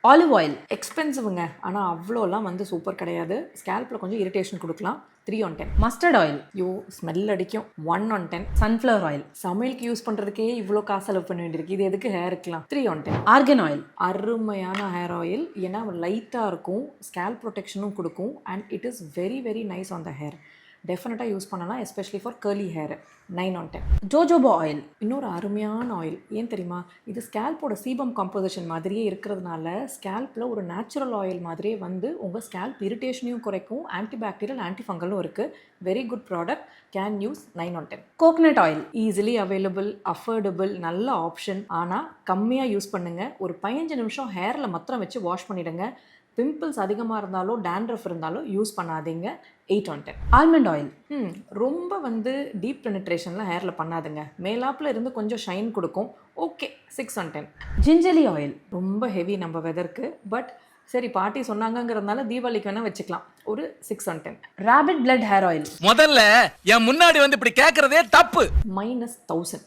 Olive oil எக்ஸ்பென்சிவ்ங்க, ஆனால் அவ்வளோலாம் வந்து சூப்பர் கிடையாது. ஸ்கேல்பில் கொஞ்சம் இரிட்டேஷன் கொடுக்கலாம். 3 on 10. மஸ்டர்ட் ஆயில் யோ ஸ்மெல் அடிக்கும். 1 on 10. சன்ஃப்ளவர் ஆயில் சமையலுக்கு யூஸ் பண்ணுறதுக்கே இவ்வளோ காசு செலவு பண்ண வேண்டியிருக்கு, இது எதுக்கு ஹேருக்குலாம்? 3 on 10. ஆர்கன் ஆயில் அருமையான ஹேர் ஆயில். ஏன்னா லைட்டாக இருக்கும், ஸ்கேல்ப் ப்ரொடெக்ஷனும் கொடுக்கும், and it is very very nice on the hair. டெஃபினட்டாக யூஸ் பண்ணலாம், especially for curly hair. 9 on 10. Jojoba oil இன்னொரு அருமையான ஆயில். ஏன் தெரியுமா? இது ஸ்கேல்போட சீபம் காம்போசிஷன் மாதிரியே இருக்கிறதுனால ஸ்கேல்பில் ஒரு நேச்சுரல் ஆயில் மாதிரியே வந்து உங்கள் ஸ்கேல்ப் இரிட்டேஷனையும் குறைக்கும். ஆன்டிபாக்டீரியல் ஆன்டிஃபங்கலும் இருக்குது. Very good product. Can use. 9 on 10. Coconut oil easily available, affordable, நல்ல ஆப்ஷன். ஆனால் கம்மியாக யூஸ் பண்ணுங்கள். ஒரு 15 நிமிஷம் ஹேரில் மாத்திரம் வச்சு வாஷ் பண்ணிவிடுங்க. பிம்பிள்ஸ் அதிகமாக இருந்தாலோ டேண்ட்ரஃப் இருந்தாலோ யூஸ் பண்ணாதீங்க. 8 on 10. ஆல்மண்ட் ஆயில் ரொம்ப வந்து டீப் பெனிட்ரேஷன்லாம் ஹேரில் பண்ணாதுங்க. மேலாப்பில் இருந்து கொஞ்சம் ஷைன் கொடுக்கும். ஓகே. 6 on 10. ஜிஞ்சலி ஆயில் ரொம்ப ஹெவி நம்ம வெதருக்கு. பட் சரி, பாட்டி சொன்னாங்கங்கிறதுனால தீபாவளிக்கு வேணால் வச்சுக்கலாம். ஒரு 6 on 10. Rabbit blood hair oil முதல்ல என் முன்னாடி வந்து இப்படி கேக்குறதே தப்பு. -1000.